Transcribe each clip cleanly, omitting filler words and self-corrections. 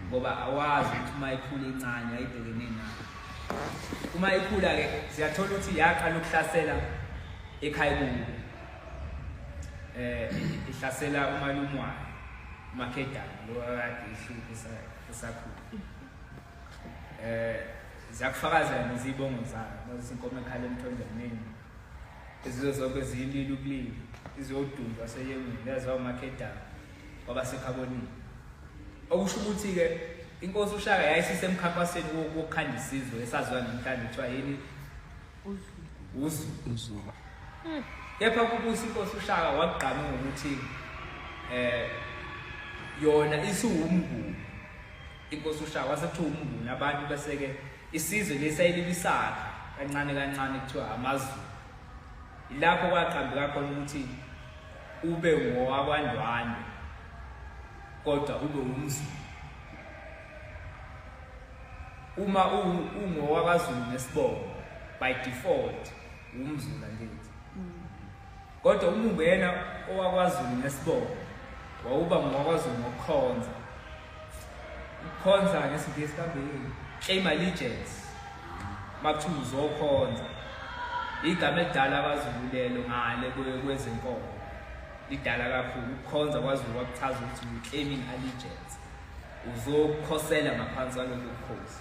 ngoba awazi ukuthi uma ikhula incane ayibhekene nayo. Uma ikhula ke siyathola ukuthi yaqala ukuhlasela ekhaya kubo. Ihlasela umalume wakhe, uMakhedana lo akade ihlupha esakhula. Ziyakufakaza nezibongo zayo, mase inkomo ekhala emthonjeni. Izizo zonke ziyilila ubulili, iziyodundwa seyemini, lezo uMakhedana ngoba sekhabonini. Okusho ukuthi ke inkosi uShaka yayisisemkhankasweni wokukhanda isizwe esaziwa namhlanje kuthiwa yini uZulu. Kepha kubusa inkosi uShaka waqhamuka ukuthi yona isiwumngu. Inkosi uShaka wasethi umngu nabantu bese ke isizwe lesayilibisaka kancane kancane kuthiwa AmaZulu. Ilapho kwaqhamuka khona ukuthi ube ngowakwaNdwandwe kodwa ube umZulu. Uma ungowakwaZulu nesibongo by default umZulu angithi. Kodwa umuntu yena owakwaZulu nesibongo wawuba ngowakwaZulu ngokukhonza. Ukukhonza ngesingisi kambeni claim allegiance. Makuthiwa uzokhonza. Igama elidala abaZulu lelo ngale kwezenkomo. Lidala kakhulu ukukhonza kwaZulu kwakuchaza ukuthi claiming allegiance. Uzokhosela ngaphansi kwalolu bukhosi.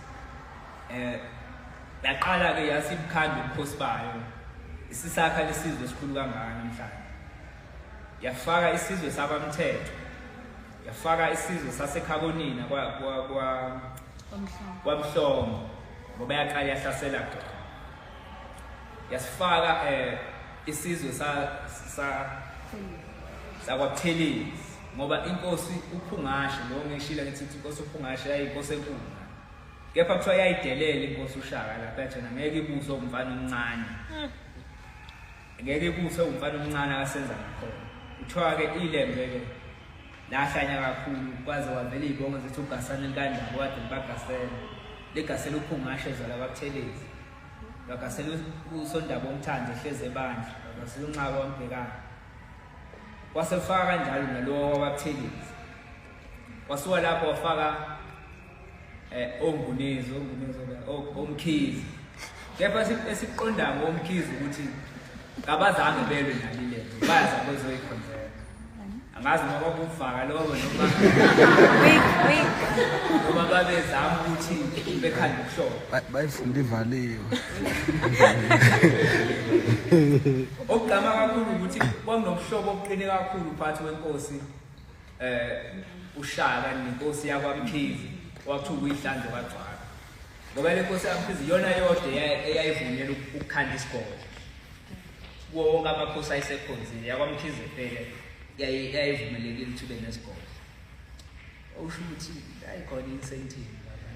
Yaqala ke yasibukhanda ubukhosi bayo. Isisakha lesizwe esikhulu kangaka namhlanje. Yafaka isizwe sabaMthetho. Yafaka isizwe saseKhabonini kwaMhlongo ngoba yaqala yahlasela khona. Yasifaka isizwe sakwaButhelezi ngoba inkosi uPhungashe lo ngishila ngithi inkosi uPhungashe yayinkosi enkulu. Kepha kuthiwa yayidelela inkosi uShaka lapha yathi ngeke ibuse umfana omncane. Ngeke ibuse umfana omncane akasenza ngakhona. Kuthiwa ke ilembe ke lahlanya kakhulu kwaze wavela izibongo zithi uGasane enkandla kade bagasela. Legasela uPhungashe zala kwaButhelezi. Bagasela uSondaba omthande ehleze ebandla. Bagasela uNcaba wambhekana. Wasefaka kanjalo nalowo wabaButhelezi. Wasuka lapho wafaka ongunezo omkhizi. Kepha esiqonda ngomkhizi ukuthi abazange belwe nalile bayaza bezoyikhonzela. Angazi ngoba kufaka lokho noma noma babezama ukuthi bekhanda ukuhlola bayifunda ivaliwe. Okugqama kakhulu ukuthi kwakunomhlobo oqine kakhulu phakathi kwenkosi uShaka nenkosi yakwaMkhizi wakuthiwa uyihlandlo kaGcwala. Ngoba le nkosi yakwaMkhizi yona yodwa eyayivunyelwa ukukhanda isigodi. Wonke amakhosi ayisekhonzile yakwaMkhizi phela yayivumelekile ukuthi ube nesigodi. Okusho ukuthi ayikhona incentive lapha.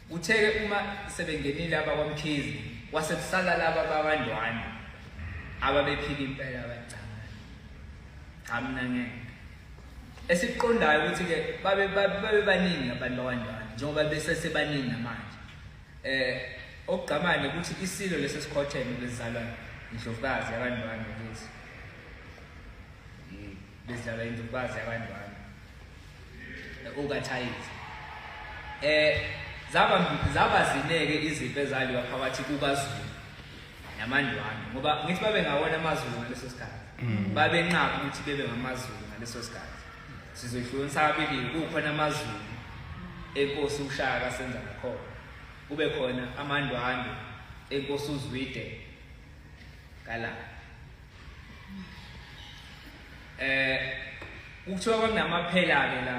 Uthe uma sebengenile abakwaMkhizi wasekusala laba babaNdwandwe ababephila impela abacangana. Chamna ngeke. Esiqondayo ukuthi ke babe baningi abantu bakwaNdwandwe njengoba bese sebaningi namanje. Okugqamane ukuthi isilo lesesikhotheme bezalwa indlovukazi yabaNdwandwe lezi. Bezalwa indlovukazi yabaNdwandwe. ukaThayisi. Zaba zineke izipho ezaliwa phakathi kukaZulu namaNdwandwe ngoba ngithi babe ngawona amaZulu ngaleso sikhathi. Babenqaba ukuthi bebe ngamaZulu ngaleso sikhathi. Sizohlonisa ababili kukhona amaZulu enkosi uShaka senza ngakhona. Kube khona amaNdwandwe enkosi uZwide kala. Ukuthiwa kwakunamaphela ke la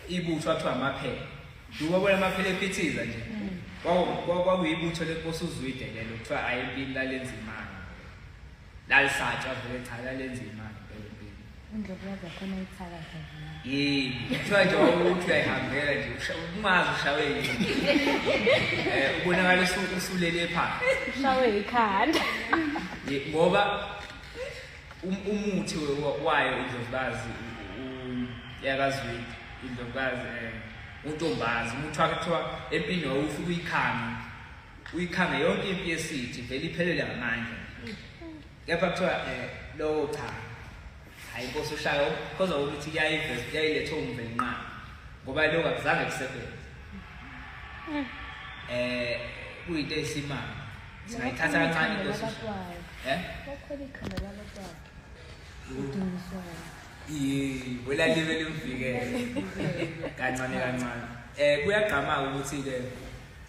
ibutho athiwa amaphela. Duka bona amaphela ephithiza nje. Kwakuyibutho lenkosi uZwide lelo kuthiwa ayempini lalenza imali. Lalisatsha vele cha lalenza imali empini. Indlovukazi yakhona ithakatha. Yebo, kuthiwa nje ukuthi uyayihambela nje ungazi ushawe yini. Ubonakala usulele phansi. Ushawe ikhanda. Ngoba umuthi wayo indlovukazi yakaZwide indlovukazi uNtombazi umuthi wakhe kuthiwa empini ufika uyikhange yonke impi yesithi vele iphelele ngamandla. Kepha kuthiwa lo cha ayinkosi ushaka because ukuthi yayilethe umvenqa ngoba lokho akuzange kusebenze kuyinto esimanga singayithatha kancane inkosi Bakhona ikhanda labatwana. Udumiswayo. wela libe limvikele kancane kuyagqama ukuthi ke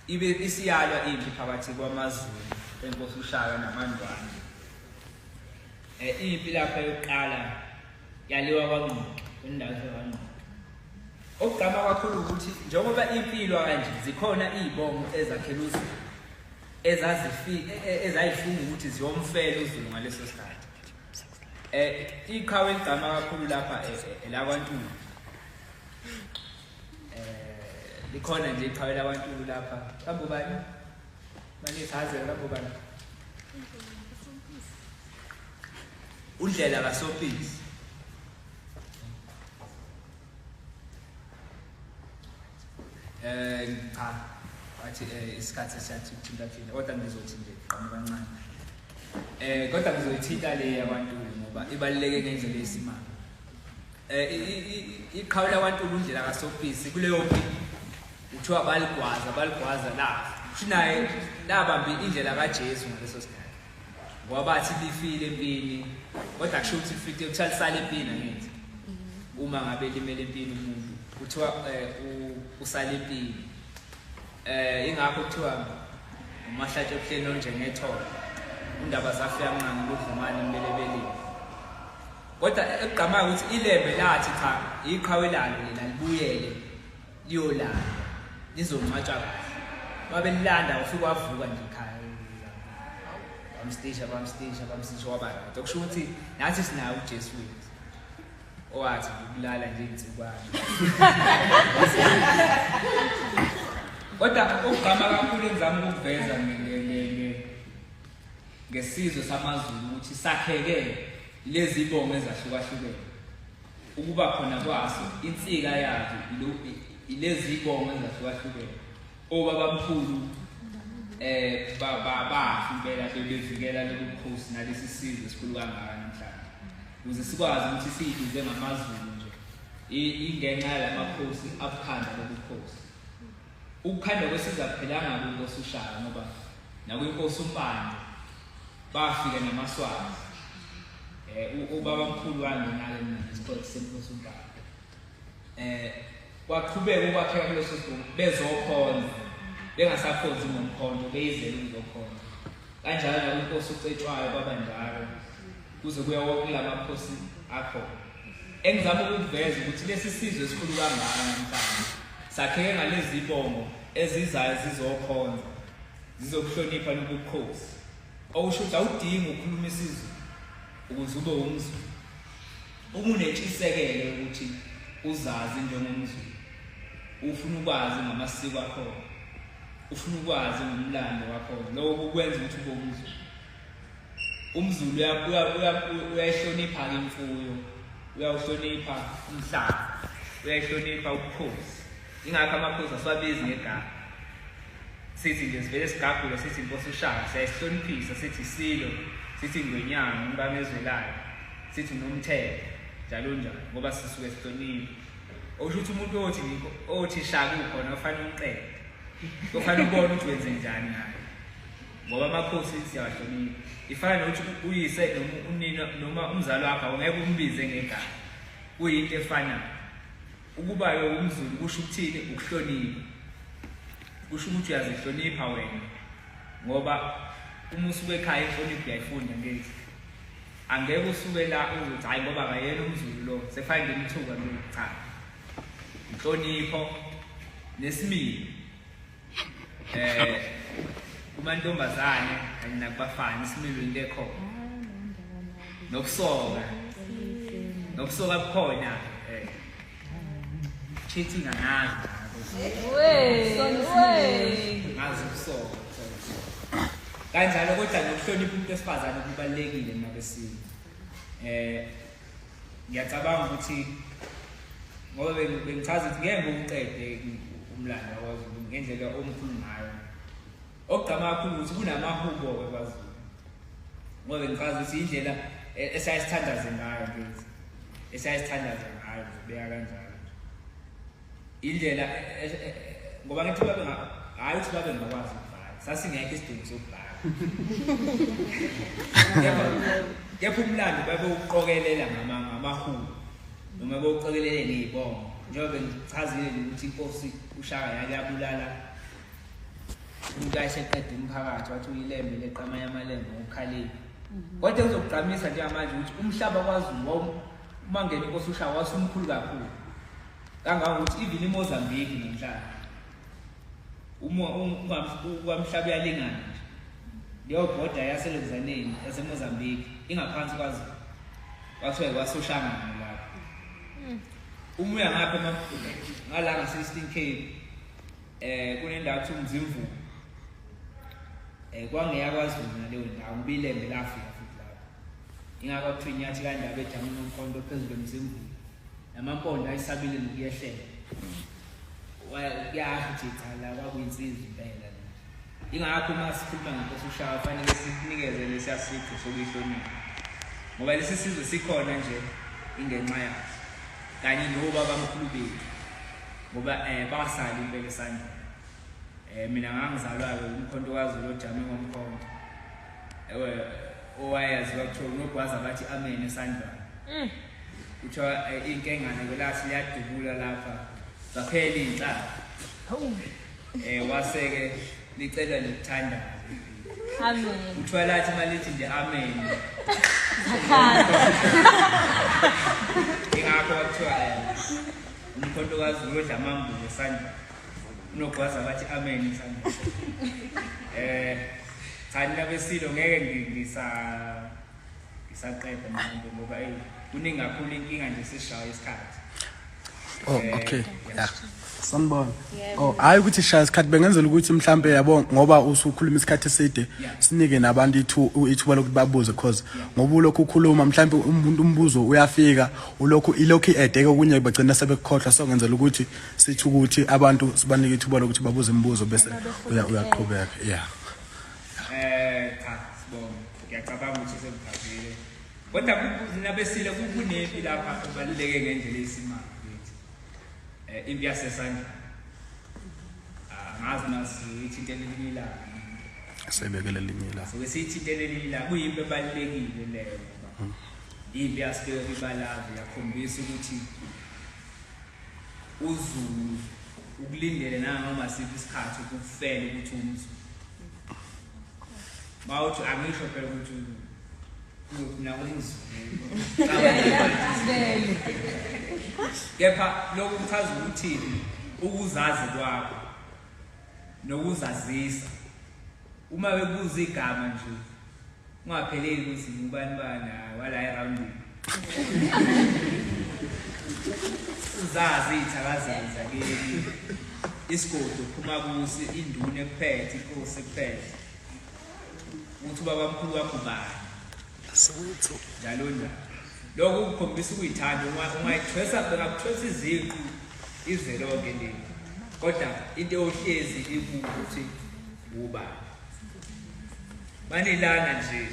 ibe isiyalwa impi phakathi kwamaZulu enkosi ushaka namandwane impi lapha yokuqala yaliwa kwaNgqondo indawo yaNgqondo okugqama kakhulu ukuthi njengoba impilo kanje zikhona izibongo ezakhela uZulu ezayifunga ukuthi ziyomfela uZulu ngaleso sikhathi iqhawe eligqama kakhulu lapha laKwaNtuli likhona nje iqhawe laKwaNtuli lapha kambe bani manithazela kambe bani uNdlela kaSopisi cha wathi isikhathi siyathinta kodwa ngizothi nje qhamu kancane kodwa ngizoyithinta le yaKwaNtuli ngoba ibaluleke ngendlela esimanga iqhawe laKwaNtuli uNdlela kaSopisi kuleyo mpi uthiwa baligwaza la shinaye labambi indlela kaJesu ngaleso sikhathi ngoba bathi lifile empini kodwa kusho ukuthi lifike uthalisala empini ngithi uma ngabe limele empini umuntu kuthiwa usala empini ingakho kuthiwa umahlathi ohleli onjengetholo undaba zafika mncane kudlumana imbelebeleni kodwa ekugqama ukuthi ilembe lathi cha iqhawe lalo lena libuyele liyolala lizonqatshwa kahle babelilanda ufika wavuka nje ekhaya bamstisha wabala okusho ukuthi nathi sinayo uJesu wethu owathi ukulala nje insukwana kodwa ukugqama kakhulu engizama ukuveza ngesizwe samaZulu ukuthi sakheke lezi bongo ezahlukahlukene ukuba khona kwaso insika yazo ilezi bongo ezahlukahlukene obabamkhulu bafi impela bebevikela lokukhosi nalesi sizwe esikhulu kangaka namhlanje ukuze sikwazi ukuthi siyibize ngamaZulu nje ingenxa lamakhosi abukhanda lokukhosi ukukhanda kwesizaphelanga kuNkosi uShaka ngoba nakuNkosi uMpande bafika namaswazi ubabamkhulu wangenala nesikole seNkosi uMpande kwaqhubeka ukwakheka kuleso sikhulu bezokhona bengasakhonzi ngomkhonto beyizele ukuzokhona kanjalo nakuNkosi uCetshwayo babanjalo kuze kuya wonke lamakhosi akho engizama ukuveza ukuthi lesi sizwe esikhulu kangaka namhlanje sakheke ngalezi ibongo ezizayo zizokhonza zizokuhlonipha nobukhosi okusho ukuthi awudingi ukukhuluma isizwe ukuze ube umZulu uma unentshisekelo ukuthi uzazi njengomZulu ufuna ukwazi ngamasiko akho ufuna ukwazi ngomlando wakho lokho kukwenza ukuthi ube umZulu umZulu uyayihlonipha imfuyo uyawuhlonipha umhlaba uyayihlonipha ubukhosi ingakho amakhosi asiwabizi ngegama sithi nje sivele sigagule sithi Nkosi uShaka siyasihloniphisa sithi Silo sithi Ngwenyama umbamezwelayo sithi Nomthetho njalo ngoba sisuke sihlonipha okusho ukuthi umuntu othi Shaka ukhona ufanele umqede kufanele ubone ukuthi wenze njani ngayo ngoba amakhosi siyawahlonipha ifana nokuthi uyise unina noma umzali wakho ungeke umbize ngegama kuyinto efanayo ukuba yo umZulu kusho ukuthini ukuhlonipha kusho ukuthi uyazihlonipha wena ngoba uma usuke ekhaya inhlonipho uyayifunda ngithi angeke usuke la uzothi hayi ngoba akayena umZulu lo sefayinde imthuka lo cha inhlonipho nesimilo kumantombazane kanye nakubafana isimilo into ekhona nokusoka bukhona cheating angazi ngazi ukusoka kanjalo kodwa nokuhlonipha umuntu wesifazane kubalekile emabesini ngiyacabanga ukuthi ngoba bengichaza ukuthi ngeke ngokuqede umlando waKwaZulu ngendlela omkhulu ngayo okugqama kakhulu ukuthi kunamahubo kwaZulu ngoba bengichaza ukuthi indlela esayisithandaze ngayo ngithi esayisithandaza ngayo beya kanjalo indlela ngoba ngithi babe hayi ukuthi babe ngakwazi ukubhala sasingekho isidingo sokubhala yepha umlando babe uqokelela ngamahulu noma bawuqokelele nezibongo njengoba ngichazile ukuthi inkosi uShaka yake yabulala umuntu ayeseqeda umphakathi wathi uyilembe leqama yamalembe ngokukhaleni kodwa uzokugqamisa njengamanje ukuthi umhlaba kwaZulu uma ngene inkosi uShaka wasumkhulu kakhulu kangangokuthi even eMozambique namhlanje umhlaba uyalingana nje leyo border yaselenzaneni yaseMozambique ingaphansi kwaZulu kwathiwa kwaSoshangana lapho umuya ngapha ngala nga16 Cape kunendawo ethi uMzimvu kwangeya kwaZulu naleyo ndawo ubilembe lafika futhi lapho ingakho kuthiwa inyathi kandaba ejamini nomkhonto phezulu emzimvu namampondo ayisabile nokuyehlela yasho cha la kwakuyinsizwa impela ingakho uma sikhuluma ngenkosi uShaka fanele sinikeze lesiyasiqo sokuyihlonipha ngoba lesi sizwe sikhona nje ingenxa yayo kanye nobaba bamkhulu bethu ngoba basala impela esandla mina ngangizalwa-ke umkhonto kaZulu ojame ngomkhonto owayaziwa kuthiwa unogwaza bathi amen esandlwana kuthiwa inkengane kwelathi liyadubula lapha zaphela iy'nhlaba wase-ke licela likuthandayo Amen. kuthiwa lathi uma lithi nje amen ingakho kwakuthiwa umkhonto kaZulu odla amambulo esandla unogwaza bathi amen esandla cha nina besilo ngeke ngisaqeda manje ngoba kuningi kakhulu inkinga nje sishawa isikhathi okay yeah sanibona hayi ukuthi shaya isikhathi bengenzela ukuthi mhlambe yabo ngoba usukhuluma isikhathi eside sinike nabantu ithuba lokuthi babuze cause ngoba ulokhu ukhuluma mhlambe umuntu umbuzo uyafika ilokhu edeke kunye bagcina sebekukhohlwa so ngenzela ukuthi sithi ukuthi abantu sibanike ithuba lokuthi babuze imibuzo bese uyaqhubeka yeah cha sibona ngiyacabanga ukuthi sengiphathile kodwa kubuza besile kunepi lapha kubaluleke ngendlela esimanga impi yasesandla ngazi nasi ithintele elinye sebekele elinye la so sithintele elinye kuyimpi ebalulekile leyo impi yasibeka ibalave yakhombisa ukuthi uZulu ukulindele nangoma siphi isikhathi ukufela ukuthi umZulu mawuthi angisho phela ukuthi na umZulu kepha lokhu kuchaza ukuthi ukuzazi kwakho nokuzazisa uma bebuza igama nje ungapheleli ukuthi ubani wala around uzazi ithakazelo zakini isigodo phuma kusi induna ekuphethe inkosi ekuphethe ukuthi babamkhulu wakho bani asewethu njalo njalo lokho kukhombisa ukuyithanda ungayithwesa bengakuthwesa iziqu izwe lonke leli kodwa into yohlezi ukuthi uba banilana nje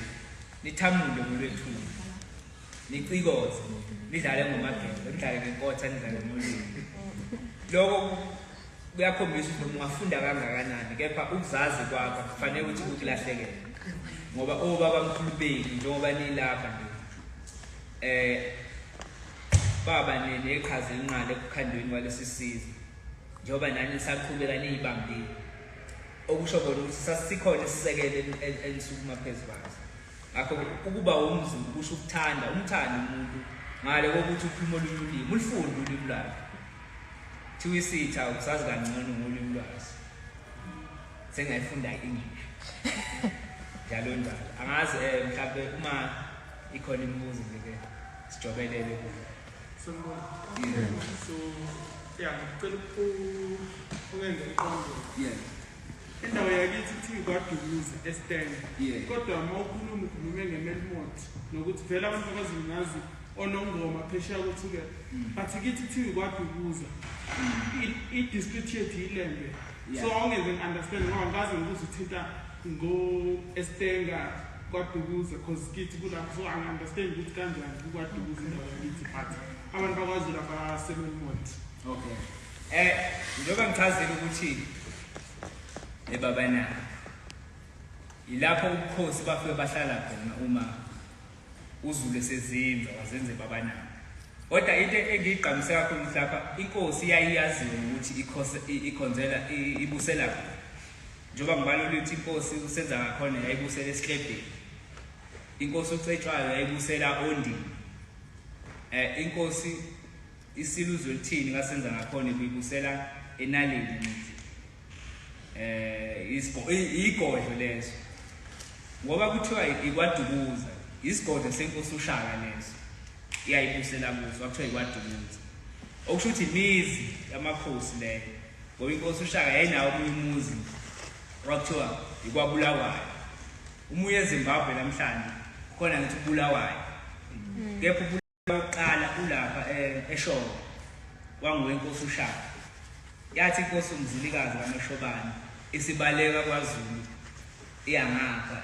nithamule ngolwethu nicikoze nidlale ngomagendo nidlale ngenkotha nidlale ngolimi lokho kuyakhombisa ukuthi ungafunda kangakanani kepha ukuzazi kwakho kufanele ukuthi ukulahlekele ngoba obaba bamkhulu bethu njengoba nilapha nje baba neqhaza elinqala ekukhandweni kwalesi sizwe njengoba nani saqhubeka niyibambile okusho khona ukuthi sasikhona isisekelo elisukuma phezulu ngakho ukuba umZulu kusho ukuthanda umthanda umuntu ngale kokuthi ukhuluma olunye ulimi ulifunda ulimi lakhe thiwe isitha ukusazi kangcono ngolimi lwazi sengayifunda English njalo njalo angazi mhlawumbe uma ikhona imibuzo ke sijobelele kulo so ngicela ukwenza iqondo indawo yakithi ithi kwaDukuza eStanda kodwa uma ukhuluma ngeMelmont nokuthi vele abantu abazingazi onongoma phesheya kwethuke but kithi ithi kwaDukuza i-district yethu ilembe so awungeze understand ngoba ngazi ukuthi uthinta ngo-Estenga kwaDukuza because kithi kulapho so angi-understand ukuthi kanjani kwaDukuza indawo yakithi but abantu bakwaZulu abasemelmont. Okay. Njengoba ngichazile ukuthi eBabanana ilapho ubukhosi bafike bahlala khona uma uZulu esezinza wazenze eBabanana. Kodwa into engiyigqamise kakhulu lapha inkosi iyayaziwa ukuthi ikhonzela ibusela khona. Njengoba ngibalula ukuthi inkosi usenza ngakhona yayibusela esihlebheni. Inkosi uCetshwayo yayibusela Ondini. Inkosi isiluzo lithini ngasenza ngakhona ibusela eNaleni. Igodlo lezo. Ngoba kuthiwa ikwaDukuza, isigodlo senkosi uShaka lezo. Iyayibusela kuzo kuthiwa ikwaDukuza. Okusho ukuthi imizi yamakhosi leyo. Ngoba inkosi uShaka yayinawo umuzi wakuthiwa ikwaBulawayo. Umuye eZimbabwe namhlanje khona ngithi uBulawayo. Kepha uqala ulapha eShoko wanguwenkosi uShaka. Yathi inkosi uMzilikazi kaMashobane isibaleka kwaZulu iyangapha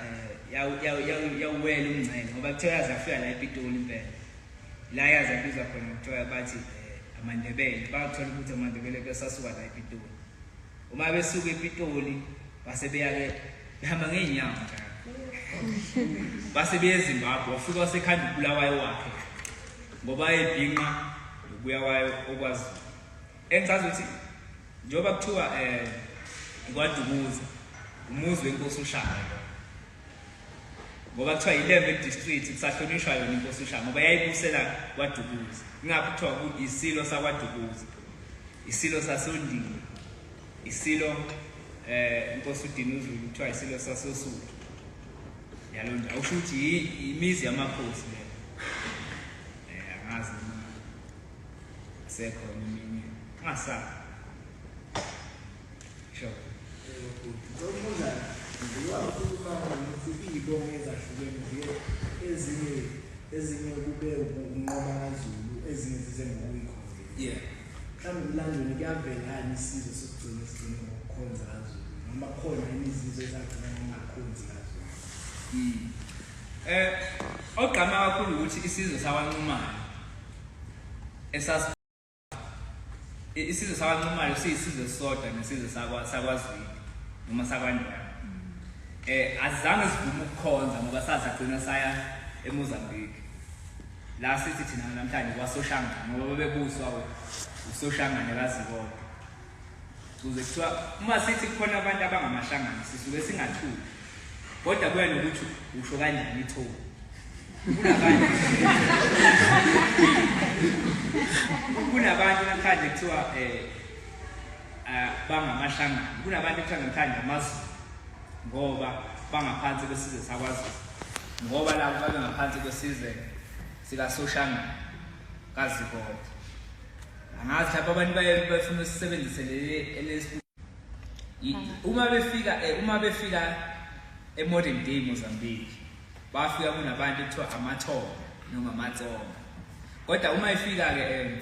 yawuwela umncele ngoba kuthiwa yazafika la ePitoli impela. La yazabizwa khona kuthiwa bathi amaNdebele. Bathola ukuthi amaNdebele besasuka la ePitoli. Uma besuka ePitoli base beyake behamba ngeenyawo njalo. Base beya eZimbabwe wafika wasekhanda uBulawayo wakhe. Ngoba ebhinqa nokuya kwayo okwaZulu. Engichaza ukuthi njengoba kuthiwa ikwaDukuza umuzi wenkosi uShaka. Ngoba kuthiwa iLembe district kusahlonishwa yona inkosi uShaka ngoba yayibusela kwaDukuza. Ingapho kuthiwa isilo sakwaDukuza. Isilo sasoNdini. Isilo inkosi uDini uZulu kuthiwa isilo sasoSuthu. Yalo nje awusho ukuthi imizi yamakhosi le. Angazi sekhona iminye. Ngasa. Sure. Ngokubuza ngiyakukhuluma ukuthi ibonge ezahlukene ezinye kube ukunqoba kaZulu ezinye zize ngokuyikhonza. Yeah. Mhlawumbe emlandweni kuyavelana isizwe sokugcina isigcino ngokukhonza kaZulu noma khona imizizwe ezagcina ngokukhonza kaZulu. Ogqama kakhulu ukuthi isizwe sawaNcumane isizwe sawaNcumane siyisizwe sodwa nesizwe sakwaZulu noma sakwaNdwandwe. Azange sivume ukukhonza ngoba sazagcina saya eMozambique. La sithi thina namhlanje kwaSoshangane ngoba bebuswa uSoshangane kaZikode. Kuze kuthiwa uma sithi khona abantu abangamashangane sisuke singathuli. Kodwa kuya nokuthi usho kanjani ithoba. Kunabantu namhlanje kuthiwa bangamashangane. Kunabantu ekuthiwa namhlanje AmaZulu ngoba bangaphansi kwesizwe sakwaZulu. Ngoba labo babengaphansi kwesizwe sikaSoshangane kaZikode. Angazi lapha abantu bafuna usisebenzise lesi uma befika eModern Day Mozambique bafika kunabantu ekuthiwa amaThonga noma amaTsonga. Kodwa uma ifika ke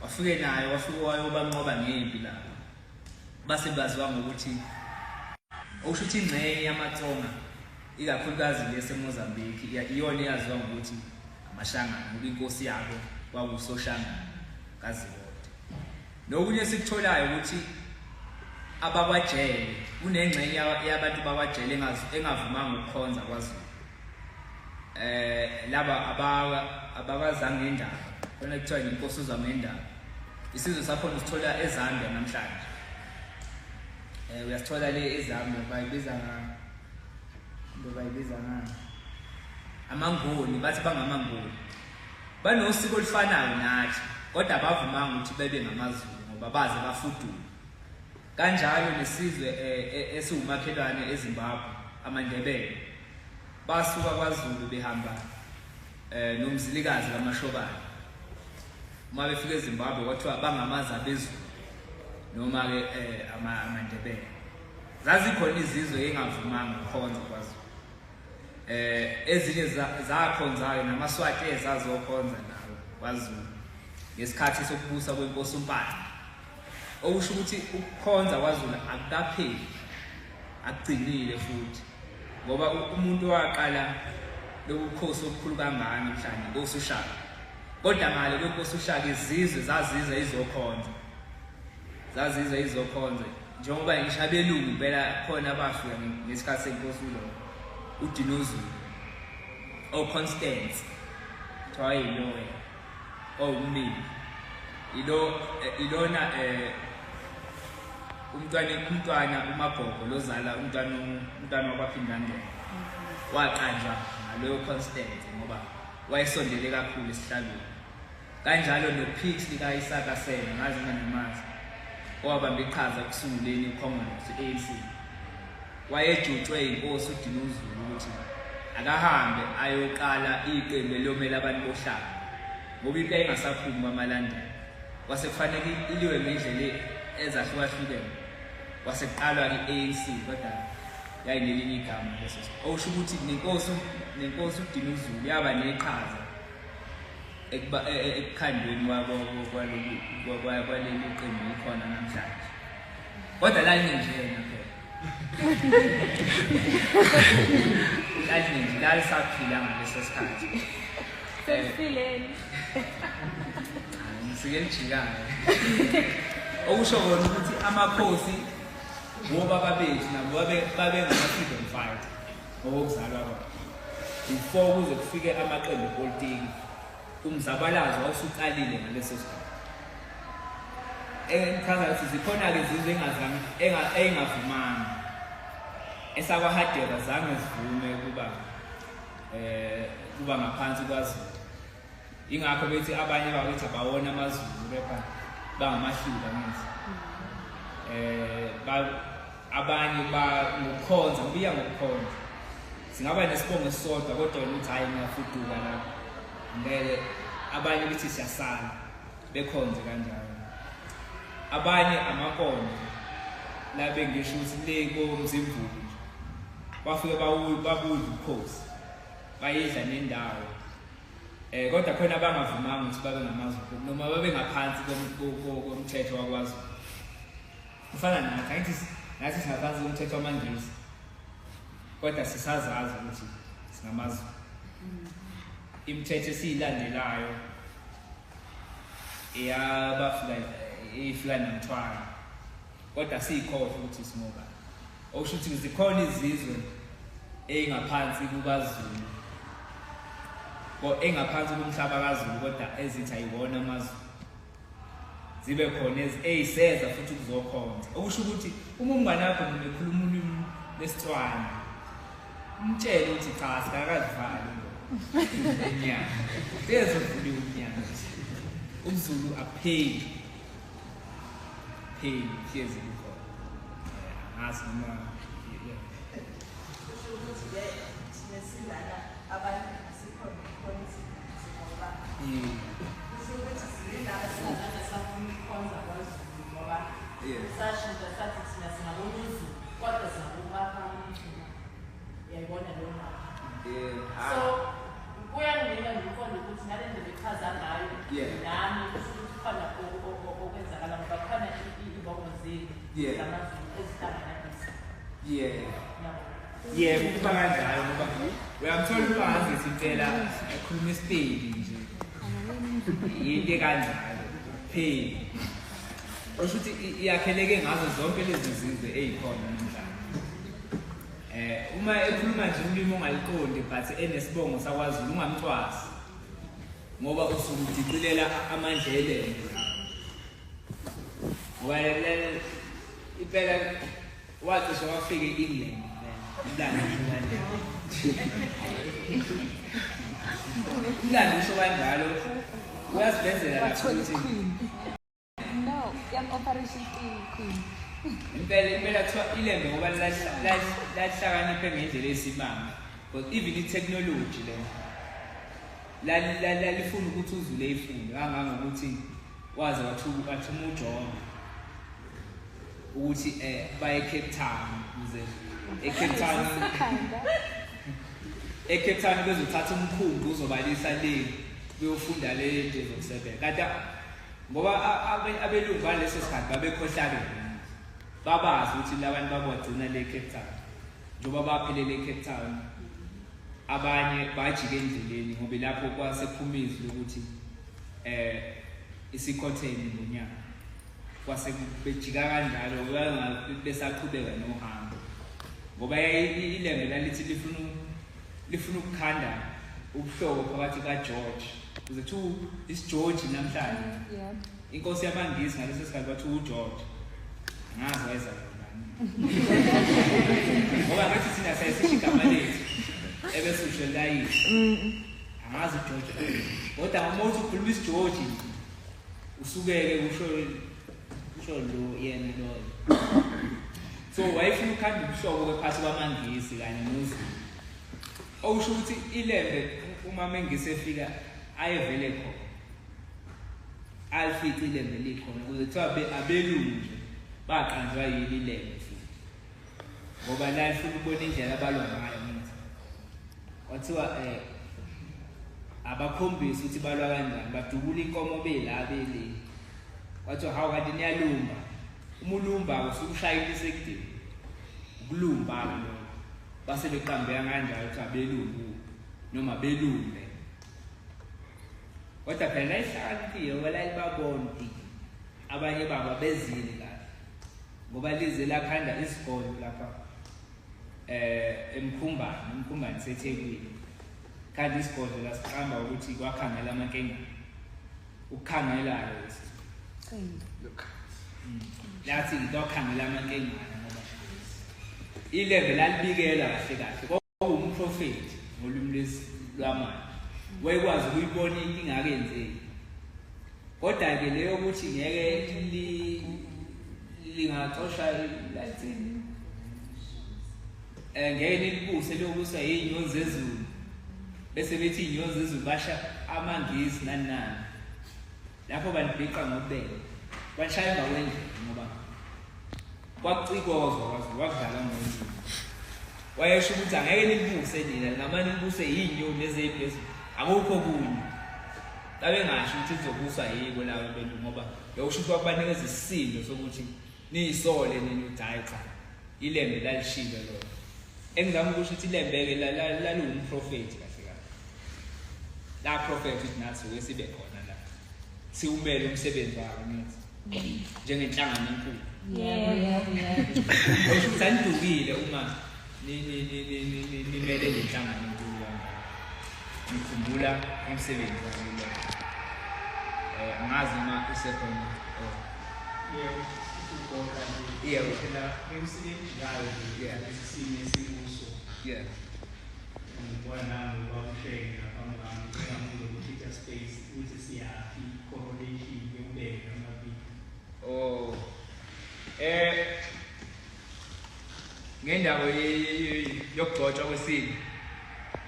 wafike nayo wayobanqoba ngempi lapha. Base baziwa ngokuthi okusho ukuthi ingxenye yamaTsonga ikakhulukazi leseMozambique iyona eyaziwa ngokuthi amashangane ngoba inkosi yabo kwakuSoshangane kaZikode. Nokunye sikutholayo ukuthi abakwajele kunengxenye yabantu bakwajele engavumanga ukukhonza kwaZulu. Laba abakazange endaba khona kuthiwa inkosi uzamendaba. Isizwe sakhona sithola eZambia namhlanje. Uyasithola le eZambia bayibiza amaNgoni bathi bangamangoni. Banosiko olufanayo nathi kodwa abavumanga ukuthi bebe ngamaZulu ngoba baze bafudule. Kanjalo nesizwe esiwumakhelwane eZimbabwe amaNdebele basuka kwaZulu behamba noMzilikazi kaMashobane. Uma befika eZimbabwe kwathiwa bangamaza bezulu noma ke amaNdebele. Zazikhona izizwe engavumanga ukukhonza kwaZulu. Ezinye zakhonzayo namaSwati ezazokhonza nawo kwaZulu ngesikhathi sokubusa kwenkosi uMpande. Okusho ukuthi ukukhonza kwaZulu akukapheli akugcinile futhi ngoba umuntu waqala lokukhosi okukhulu kangaka namhlanje Nkosi uShaka kodwa ngale kweNkosi uShaka izizwe zaziza izokhonza njengoba ngisho abelungu impela khona abafika ngesikhathi seNkosi uDinuzulu Constance Twayilo umnini ilona umntwana uMabhoko lozala umntwana wabaphindangene waqanjwa ngaloyo Constance ngoba wayesondele kakhulu esihlabeni kanjalo noPix lika Isaka Sena ngazi namazi owabamba iqhaza kusunguleni iCongress ANC wayejutshwe iNkosi uDinuzulu ukuthi akahambe ayoqala iqembu elomela abantu bohlanga ngoba into engasaphumi kwamalandela wasekufanele iliwe ngendlela ezahlukahlukene wasekuqalwa iANC kodwa yayinelinye igama leso okusho ukuthi nenkosi uDinuzulu yaba neqhaza ekukhandweni kwaleli qembu likhona namhlanje kodwa la nginjena phela la lisaphila ngaleso sikhathi sesifileni ngisikeljikayo okusho kona ukuthi amakhosi ngobaba bethu nabo babe ngama-freedom fighter ngokuzalwa kwabo before kuze kufike amaqembu epolitiki umzabalazo wawusuqalile ngaleso sikhathi engichaza ukuthi zikhona-ke izizwe engavumanga esakwaHadebe zange zivume kuba ngaphansi kwaZulu ingakho bethi abanye bakithi abawona amaZulu kepha bangamahluka ngithi abanye ngokukhonza kubiya ngokukhonza singaba nesibongo esisodwa kodwa ukuthi hayi ngiyafuduka lapho ngeke abanye bethi siyasala bekhonze kanjalo abanye amakonzo la bengisho ukuthi le komzimvubu bafike babuza ukhosi bayidla nendawo kodwa khona abangavumanga ukuthi babe ngamaZulu noma babe ngaphansi komthetho wakwaZulu kufana nathi singaphansi komthetho wamaNgisi kodwa sisazazi ukuthi singamaZulu imithetho esiyilandelayo ifika namthwalo kodwa siyikhohle ukuthi singobani okusho ukuthi zikhona izizwe engaphansi kukaZulu engaphansi komhlaba kaZulu kodwa ezithi ayiwona amaZulu zibe khona eziseza futhi kuzokhonza okusho ukuthi uma umngane wakho nekhuluma ulimi lesitswana umtshele ukuthi cha sikakazivali inyanga sezovula unyanga umZulu apheli hlezi kukhona ngazi noma kuba kanjalo ngoba uyamthola ubangazi impela ekhuluma isipedi nje yinto kanjalo pheli osho ukuthi iyakheleke ngazo zonke lezi zizwe ezikhona namhlanje uma ekhuluma nje ulimi ongaliqondi but enesibongo sakwaZulu ungamcwasi ngoba usumdiqilela amandlele ngoba impela wathi wafika eEngland umlando usho kanjalo uyasibenzela lapho ukuthi no operation queen impela kuthiwa ilembe ngoba lahlakaniphe ngendlela esimanga because even i-technology lalifuna ukuthi uZulu eyifunde kangangokuthi waze wathuma uJohn ukuthi baye eCape Town ukuze eCape Town bezothatha umkhumbi uzobalisa le beyofunda le nto zokusebenza kanti ngoba abelungu baleso sikhathi babekhohlakele babazi ukuthi labantu babagcina le Cape Town njoba baphelele eCape Town abanye bajike endleleni ngoba lapho kwasephumizwe ukuthi isikhotheni ngonyaka kwase bejika kanjalo besaqhubeka nohambo ngoba ilembe lalithi lifuna ukukhanda ubuhlobo phakathi kaGeorge kuze kuthiwa isiGeorge namhlanje inkosi yamangisi ngaleso sikhathi bathiwa uGeorge ngazi wayeza ngoba ngathi thina sayisisho igama lethu ebese usho layini angazi uGeorge kodwa uma uthi ukhuluma isiGeorge usukeke usho lo yena lo so wayefuna ukhanda ubuhlobo phakathi kwamangisi kanye noZulu okusho ukuthi ilembe uma mengise efika ayevele khona alifica ilembe likhona kuze kuthiwa abelungu nje baqanjwa yini ilembe futhi ngoba la ifuna ukubona indlela abalwa ngayo manje wathiwa abakhombisa ukuthi balwa kanjani badubula inkomo bela beli kwathiwa hawu kanti niyalumba umulumba usukushayela isekudeni ukulumba lo base beqambeka kanjalo ukuthi abelungu noma belumbe kodwa phela ihlakaniphiwe wala libabonti abanye baba bezile kahle ngoba lize lakhanda isikole lapha emkhumbani seThekwini kanti isikole lasiqamba ukuthi kwakhangela amankenga ukukhangelayo lathi kwakhangela amankengana ngoba ilembe lalibikela kahle kahle kwawumprofeti ngolimi lwamanje wayekwazi ukuyibona inkinga akenzeki kodwa ke leyo ukuthi ngeke lingaxosha lathini ngeke libuse lokusa inyonzi ezulu bese bethi inyonzi ezulu basha amangisi nani lapho banibhiqa ngobele bashaya ngawendle ngoba kwakucikozwa wakudlala ngomntu wayesho ukuthi angeke nibuse nina ngamanye nibuse inyoni ezephezulu akukho kunye babengasho ukuthi izobuswa yiko lawo abantu ngoba lokusho ukuthi wakubanikeza isisindo sokuthi niyisole nini udayi cha ilembe lalishilo lo engizama ukusho ukuthi ilembeke lalungumprofeti kahle kahle la prophet uthi nathi wesibe khona la siumele umsebenzi wakhe nithi njengenhlangano enkulu yebo sanidukile uma nimele lenhlangano enkulu ngikhumbula umsebenzi wami angazi uma usekhona yebo phela emsebenzini yayo lesisimo esibuso ngibona ngokuhleka ngaphambi ukuthi space ukuthi siyafi correlation yobeka amabili ngendawo yokugcotshwa kwesini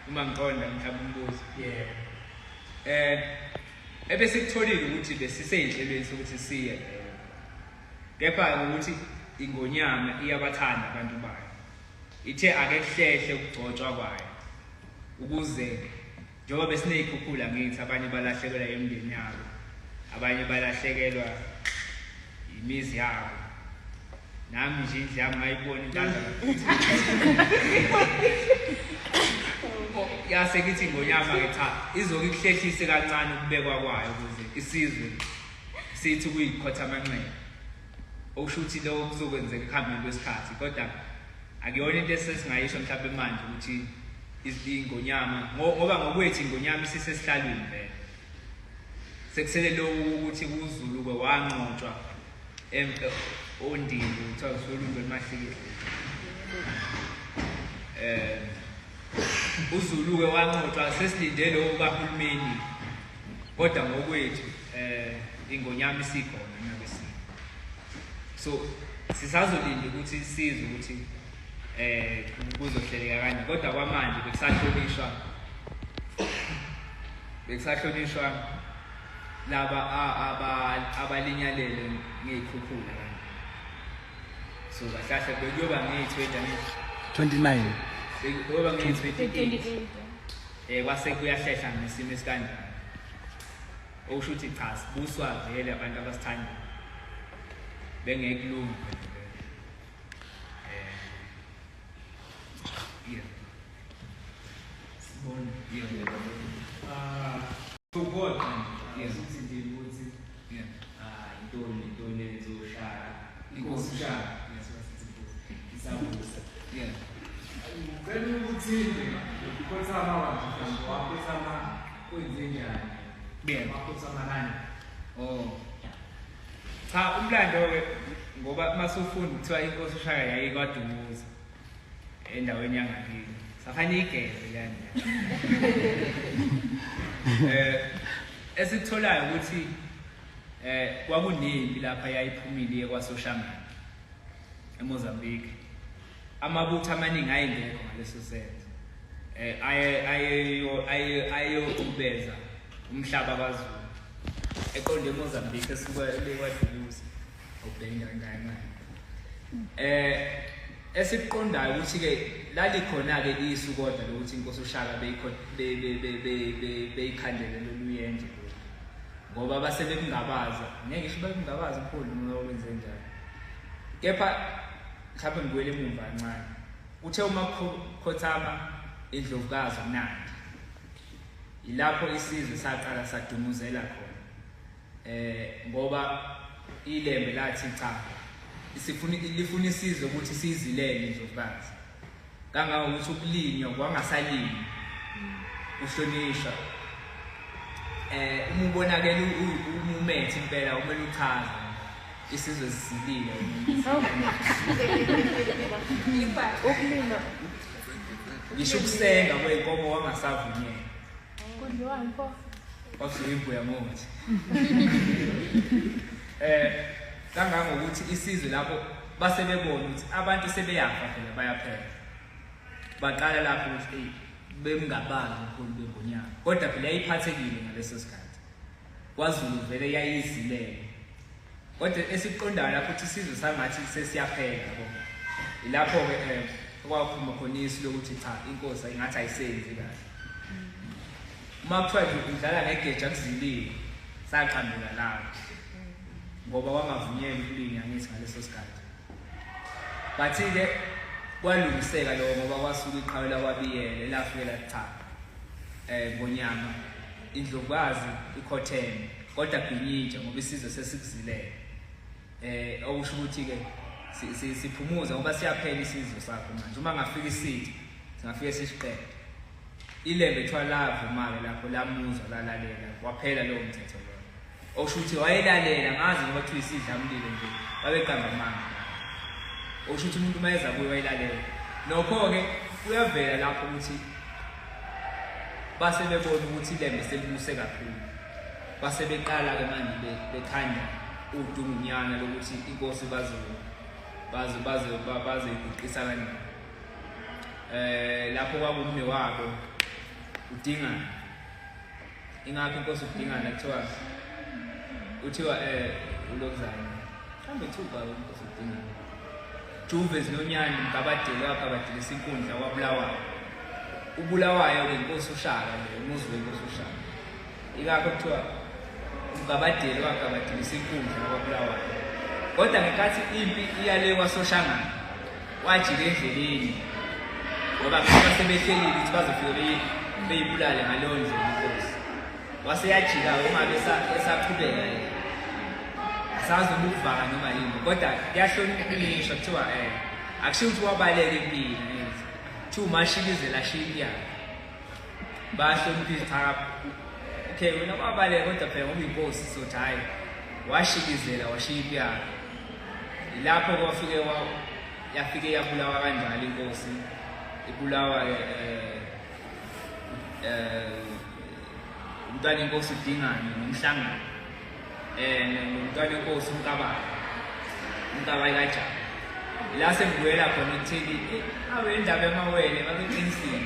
uma ngiqonda mhlawumbe umbuzo ebese kutholile ukuthi besiseyinhlelweni sokuthi siye kepha ukuthi ingonyama iyabathanda abantu bayo ithe ake kuhlehle ukugcotshwa kwayo ukuze njengoba besineyikhukhula ngithi abanye balahlekelwa yemndeni yabo abanye balahlekelwa imizi yabo nami nje indlama ngayibona intanda yase kithi ngonyama ngetha izokihlehlise kancane ukubekwa kwayo ukuze isizwe sithi kuyikhotha amanxele okusho ukuthi lo kuzokwenzeka ekuhambeni kwesikhathi kodwa akuyona into esesingayisho mhlawumbe manje ukuthi izingonyama ngoba ngokwethu ingonyama isisesihlalweni vele sekusele lo ukuthi kuZulu ke wanqotshwa ondini uthiwa uSolungu emahlike uZulu ke wanqotshwa sesilinde lo kahulumeni kodwa ngokwethu ingonyama isikhona nabesini so sisazolinda ukuthi sizwe ukuthi kuzohleleka kanje kodwa kwamanje bekusahlonishwa laba abalinyalele ngezikhukhula kanje so kahle bekuyoba nge-29 bekuyoba nge-28 kwase kuyahlehla ngesimo esikanjani okusho ukuthi cha sibuswa vele abantu abasithanda bengekulunga Yeah. Sibona. Yeah. Ukodwa Yeah. ukuthi nje ukuthi Yeah. intoni ezoshaya. Inkosi ushaka. Isabusa. Yeah. Ngicela ukuthi ukhothama wakho wakhothama kwenze njani? Yeah. Wakhothama kanjani? Oh. Cha umlando ke ngoba masufunda kuthiwa inkosi ushaka yayikwaDumuza endaweni yangakini. Safana igeze yani. Esikutholayo ukuthi kwakunempi lapha yayiphumile kwaSoshamane eMozambique. Amabutho amaningi ayengekho ngaleso senzo. Ayokubeza umhlaba kwaZulu. Eqonde eMozambique esuka lekwaDumuza ubhenga ngane. Esikuqondayo ukuthi ke lalikhona ke isu kodwa lokuthi inkosi ushaka beyikhandele loluyenje ngoba basebekungabaza ngeke ngisho bekungabaza umkhulu noma wenze njalo kepha mhlawumbe ngiwele emumva kancane uthe uma Khothama indlovukazi uNandi ilapho isizwe saqala sadumuzela khona ngoba ilembe lathi cha lifuna isizwe ukuthi sizilele indlovukazi kangangokuthi ukulinywa kwangasalinywa uhlonishwa uma ubonakala umumethe impela umele uchaza isizwe sisilile Ukulima. ngisho ukusenga kweyinkomo wangasavunyelwa Kudliwa impo. kwasuyibuya ngothi kangangokuthi isizwe lapho basebebona ukuthi abantu sebeyafa phela bayaphela baqala lapho ukuthi bemngabazi ukhulu bengonyaka kodwa phela yayiphathekile ngaleso sikhathi kwaZulu vele yayizilele kodwa esiqondayo lapho ukuthi isizwe sangathi sesiyaphela yabo ilapho ke kwaphuma khona isu lokuthi cha inkosi ingathi ayisenzi kahle uma kuthiwa udlala ngegeja kuzilile saqambela lapho ngoba wangavunyelwa ukulinya ngithi ngaleso sikhathi bathi-ke kwalungiseka lokho ngoba kwasuka iqhawe lakwabiyele lafikela cha ngonyama indlovukazi ikhotheme kodwa Bhinyitsha ngoba isizwe sesikuzilele okusho ukuthi-ke siphumuza ngoba siyaphela isizwe sakho manje uma ngafika isithi singafike sisiqede ilembe ethiwa lavuma-ke lapho lamuzwa lalalela kwaphela lowo mthetho lowo okusho ukuthi wayelalela ngazi ngoba kuthiwa isidlamlilo nje babeqamba amanga okusho ukuthi umuntu uma eza kuye wayilalela nokho-ke kuyavela lapho ukuthi base bebona ukuthi ilembe selibuse kakhulu base beqala-ke manje bekhanda udungunyana lokuthi inkosi bazoyiguqisa kanjani lapho kwakumme wabo uDingana ingakho inkosi uDingana kuthiwa ulokuzana mhlawumbe thuba inkosi uDingana Juve Zinonyani Mgabadeli wakabadilisa inkundla kwaBulawayo uBulawayo-ke inkosi ushaka le umuzi wenkosi ushaka ingakho kuthiwa uMgabadeli wakabadilisa inkundla kwaBulawayo kodwa ngenkathi impi iyale kwaSoshangana wajika endleleni ngoba kuba sebehlelile ukuthi bazofike beyibulale ngaleyo ndlela inkosi waseyajika-ke ungabe esaqhubeka asazi ukuvaka noma yini kodwa kuyahlonishwa kuthiwa akushiwo ukuthi wabaleka empini kuthiwa umashikizela ashiya iyaphi bayahloniphisa cha okay wena wabaleka kodwa phela ngoba inkosi sothi hhayi washikizela washiya iyaphi ilapho yafike yabulawa kanjalo inkosi ibulawa umntwana inkosi uDingana nomhlangano nomntwana inkosi uNkabayi kaJama la sengibuyela khona ukuthini abe indaba yamawele babeqinisile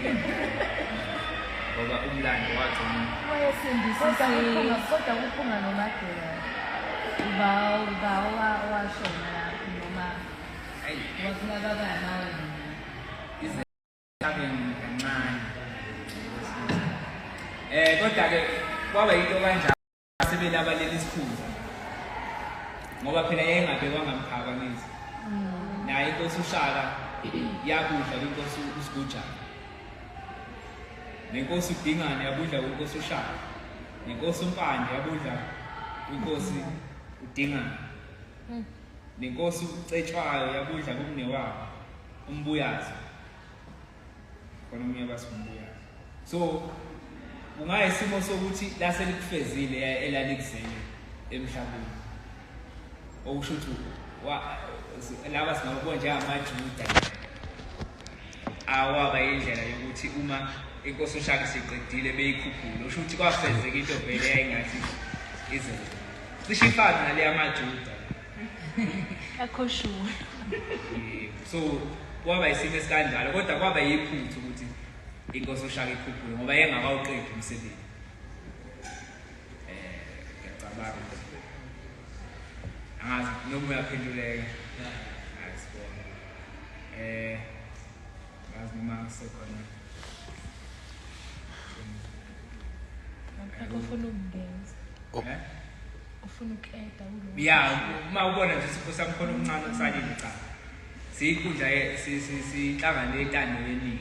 ngoba umlando wagcina Kodwa kuphunga noMadela uba washona lapho noma wakunakabana amawele kancane kodwa-ke kwaba yinto kanjalo sebelabalela isikhundla ngoba phela yayingabekwanga mphakamizi naye inkosi ushaka yabudla kwinkosi uSiguja, nenkosi uDingane yabudla kwinkosi uShaka, nenkosi uMpande yabudla kwinkosi uDingane, nenkosi uCetshwayo yabudla kumnewabo uMbuyazi, khona omunye basiMbuyazi. So ungayisimo sokuthi lase likufezile elalikuzele emhlabeni, okusho ukuthi laba singabona njengamaJuda awaba indlela yokuthi uma inkosi uShaka siqedile beyikhuphula, usho ukuthi kwafezeka into vele yayingathi izenzo cishe ifana nale amaJuda akhoshuwe. So kwaba isimo esikanjalo, kodwa kwaba yiphutha ukuthi inkosi uShaka ikhuphule ngoba yengakawuqedi umsebenzi. Ngiyacabanga angazi noma uyaphenduleka. Ayisibona. Ngazi noma sekhona. Akufuna ukungeza. Ufuna ukeda ulo. Yeah, uma ubona nje isipho sami khona omncane okusalile cha. Siyinkundla sihlangane entando yeningi.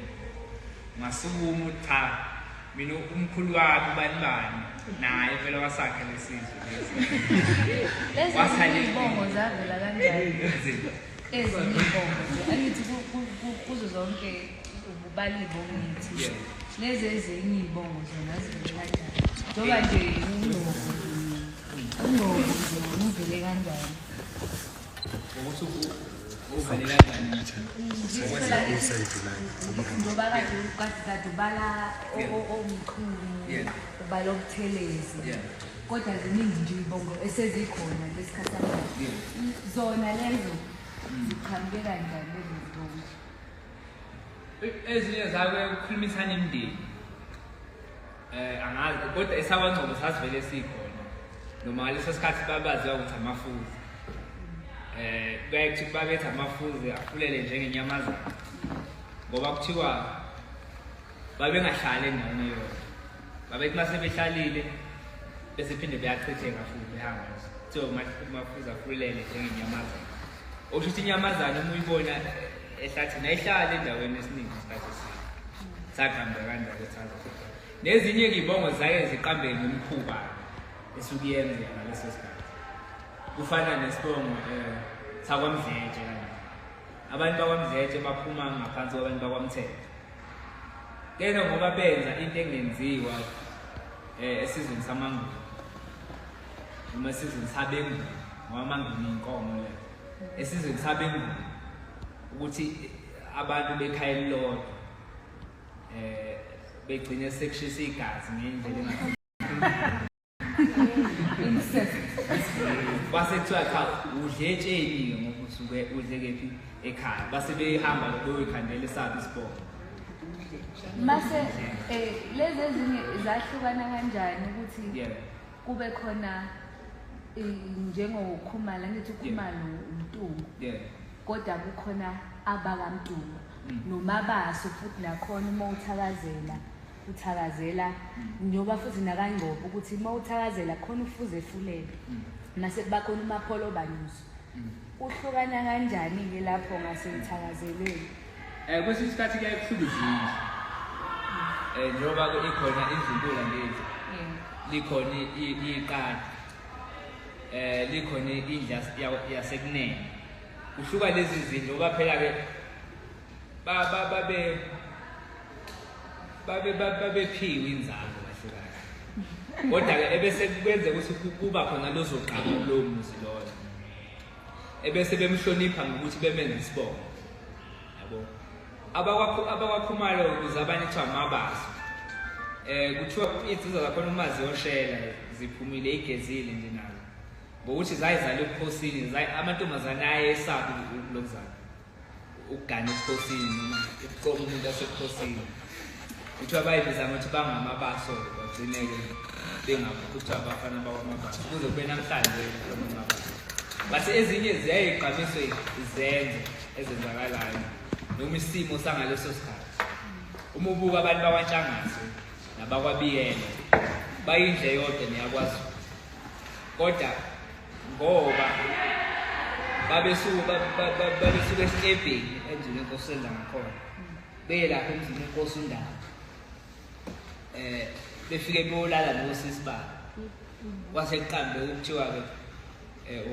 Masukuma cha mina umkhulu wami ubani naye phela wasakhe lesizwe lesi. Lezi izibongo zavela kanjani? Ezibongo. Angithi kuzo zonke ubali bongithi. Lezi ezinye izibongo zona zivela kanjani? Ngoba nje uvele kanjani? Ukuthi uvele kanjani? Ngoba kade ubala omkhulu, ubala obuthelezi. Kodwa ziningi nje izibongo esezikhona lesikhathi samanje. Zona lezo ziqhamuke kanjani lezo zibongo? Ezinye zabe ukukhulumisana imindeni. Angazi kodwa esabangcobo sasivele sikhona. Noma ngaleso sikhathi babaziwa ukuthi amafuzi. Bayethi babethi amafuzi afulele njengenyamazana. Ngoba kuthiwa babengahlali endaweni yodwa. Babethi mase behlalile bese phinde beyachitheka futhi behamba. Kuthiwa amafuzi afulele njengenyamazana. Okusho ukuthi inyamazana uma uyibona ehlathini ayihlali endaweni esiningi isikhathi eside. Saqamba kanjalo ethatha. Nezinye izibongo zake ziqambe ngomkhuba esuke yenzeka ngaleso sikhathi. Kufana nesibongo sakwaMdletshe kanje. Abantu bakwaMdletshe baphuma ngaphansi kwabantu bakwaMthetho. Kena ngoba benza into engenziwa esizweni samaNguni. Uma esizweni sabeNguni, ngoba amaNguni inkomo le. Esizweni sabeNguni ukuthi abantu bekhaya elilodwa begcine sekushisa igazi ngendlela base kuthiwa cha udletsheni ngoba usuke udle kephi ekhaya base behamba beyokhandela esaphi isibongo. Mase lezi ezinye zahlukana kanjani ukuthi kube khona njengokhumala ngithi ukhumalo uMntungu kodwa kukhona abakaMntungu nomabaso futhi nakhona uma uthakazela njoba futhi nakangqopho ukuthi uma uthakazela khona ufuze efulele mase bakhona umapholo banyuso uhlukana kanjani ke lapho ngase uthakazeleni kwesinye isikhathi kuyaye kuhluke njoba ikhona izinkula lezi likhona iqadi likhona indla yasekunene kuhluka lezi zinto ngoba phela ke babephiwe inzalo kahlukana kodwa ke ebese kwenze ukuthi kuba khona lozoqala lo muzi lona ebese bemhlonipha ngokuthi bemenze isibongo yabo abakwakhumalo ukuze abanye kuthiwa amabaso kuthiwa insizwa zakhona uma ziyoshela ziphumile igezile nje nazo ngokuthi zayizala ebukhosini amantombazane ayesabi lokuzala ukugana ebukhosini noma ebuqobo umuntu asebukhosini kuthiwa bayibizama ukuthi bangamabaso bagcineke bengakuthiwa abafana bakwamabaso kuze kube namhlanje amabaso base ezinye ziyayiqhamiswe izenzo ezenzakalayo noma isimo sangaleso sikhathi uma ubuka abantu bakwaNtshangase nabakwabiyela bayindle yodwa neyakwaZulu kodwa ngoba babesuka esitebheni endlini inkosi senza ngakhona beye lapha emzini inkosi uNdaba befike beyolala nosisi babo wasekuqambe ukuthiwa-ke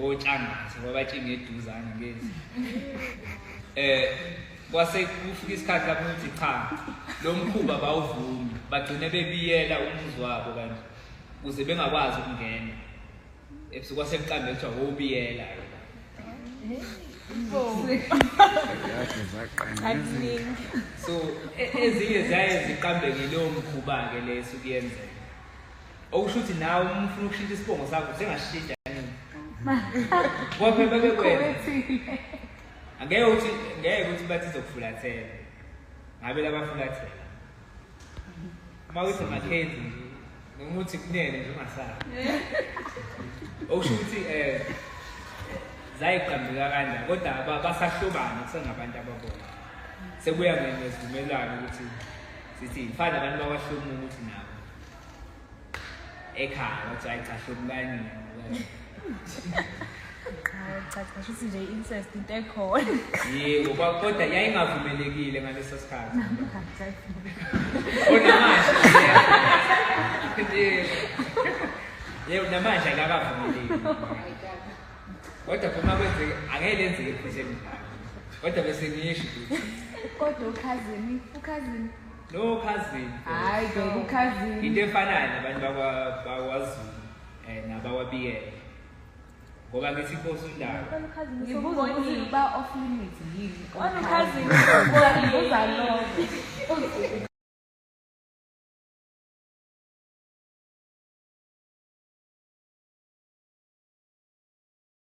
otshangase wabatshinga eduzane ngezi kwase kufika isikhathi lapho ukuthi cha lo mkhuba bawuvumi bagcine bebiyela umuzi wabo kanti ukuze bengakwazi ukungena ebusuku kwasekuqambe kuthiwa wobiyela so ezinye ziyaye ziqambe ngelowo mkhuba-ke leso kuyenzeka okusho ukuthi nawe uma ufuna ukushintsha isibongo sakho sengashintsha ngoba bebekwenza ngeke ukuthi bathi izokufulathela ngabe labafulathela uma uthi Mackenzie nje noma uthi Kunene nje ungasala okusho ukuthi zayiqambeka kanjani kodwa basahlobana kusengabantu ababona sekuya nesivumelwano ukuthi sithi mfana abantu bakwaHlomu ukuthi nabo ekhaya wathi ayichahlobani cha futhi nje incest into ekhona yebo kodwa yayingavumelekile ngaleso sikhathi yebo namanje akakavumeleki kodwa uma kwenzeke angeke lenzeke futhi emdlalo kodwa bese ngisho ukuthi kodwa ukhazini no cousin hayi ukhazini into efanayo nabantu bakwaZulu nabawabiyela ngoba ngithi inkosi uNdaba ngibuza ukuthi ba off limits yini ukhazini